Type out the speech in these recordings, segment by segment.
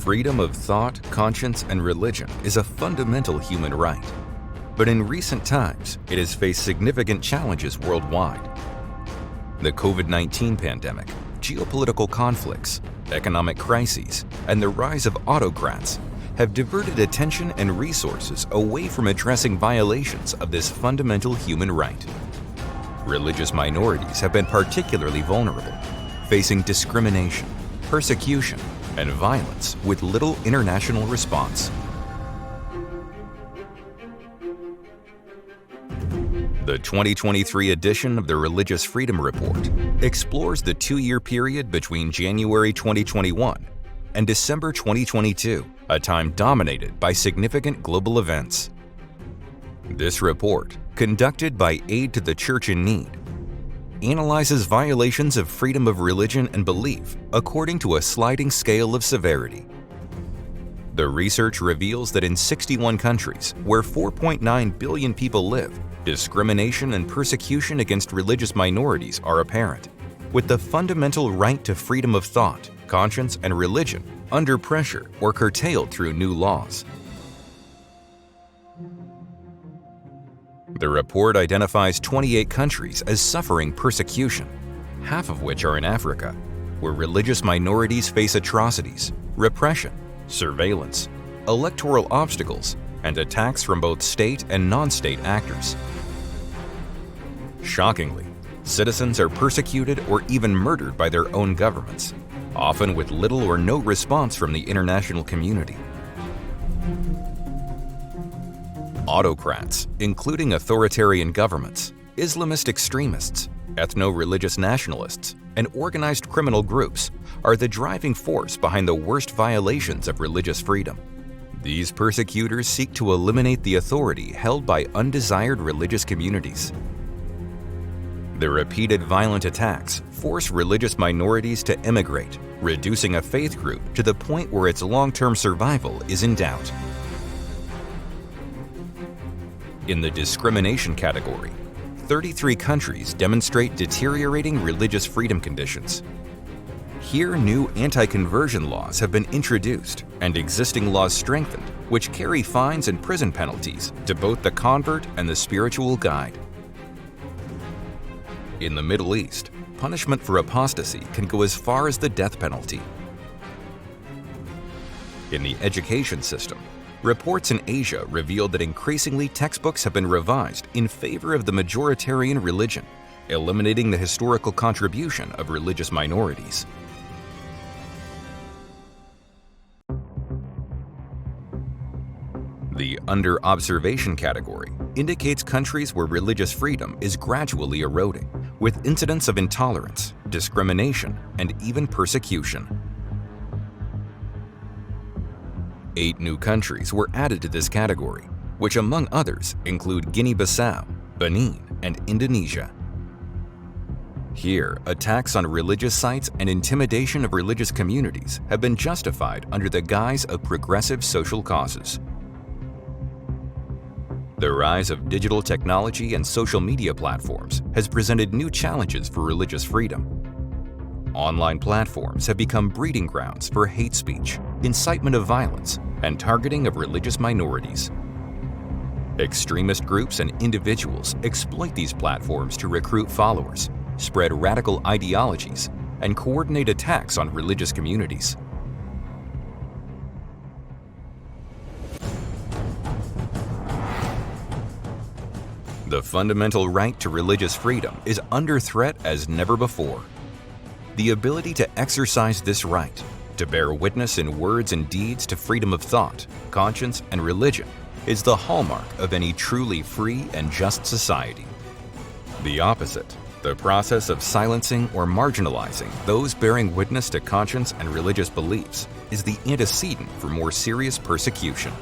Freedom of thought, conscience, and religion is a fundamental human right. But in recent times, it has faced significant challenges worldwide. The COVID-19 pandemic, geopolitical conflicts, economic crises, and the rise of autocrats have diverted attention and resources away from addressing violations of this fundamental human right. Religious minorities have been particularly vulnerable, facing discrimination, persecution, and violence with little international response. The 2023 edition of the Religious Freedom Report explores the two-year period between January 2021 and December 2022, a time dominated by significant global events. This report, conducted by Aid to the Church in Need, analyzes violations of freedom of religion and belief according to a sliding scale of severity. The research reveals that in 61 countries, where 4.9 billion people live, discrimination and persecution against religious minorities are apparent, with the fundamental right to freedom of thought, conscience, and religion under pressure or curtailed through new laws. The report identifies 28 countries as suffering persecution, half of which are in Africa, where religious minorities face atrocities, repression, surveillance, electoral obstacles, and attacks from both state and non-state actors. Shockingly, citizens are persecuted or even murdered by their own governments, often with little or no response from the international community. Autocrats, including authoritarian governments, Islamist extremists, ethno-religious nationalists, and organized criminal groups, are the driving force behind the worst violations of religious freedom. These persecutors seek to eliminate the authority held by undesired religious communities. The repeated violent attacks force religious minorities to immigrate, reducing a faith group to the point where its long-term survival is in doubt. In the discrimination category, 33 countries demonstrate deteriorating religious freedom conditions. Here, new anti-conversion laws have been introduced and existing laws strengthened, which carry fines and prison penalties to both the convert and the spiritual guide. In the Middle East, punishment for apostasy can go as far as the death penalty. In the education system, reports in Asia revealed that increasingly textbooks have been revised in favor of the majoritarian religion, eliminating the historical contribution of religious minorities. The under observation category indicates countries where religious freedom is gradually eroding, with incidents of intolerance, discrimination, and even persecution. 8 new countries were added to this category, which among others include Guinea-Bissau, Benin, and Indonesia. Here, attacks on religious sites and intimidation of religious communities have been justified under the guise of progressive social causes. The rise of digital technology and social media platforms has presented new challenges for religious freedom. Online platforms have become breeding grounds for hate speech, incitement of violence, and targeting of religious minorities. Extremist groups and individuals exploit these platforms to recruit followers, spread radical ideologies, and coordinate attacks on religious communities. The fundamental right to religious freedom is under threat as never before. The ability to exercise this right, to bear witness in words and deeds to freedom of thought, conscience, and religion, is the hallmark of any truly free and just society. The opposite, the process of silencing or marginalizing those bearing witness to conscience and religious beliefs, is the antecedent for more serious persecution.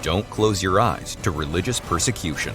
Don't close your eyes to religious persecution.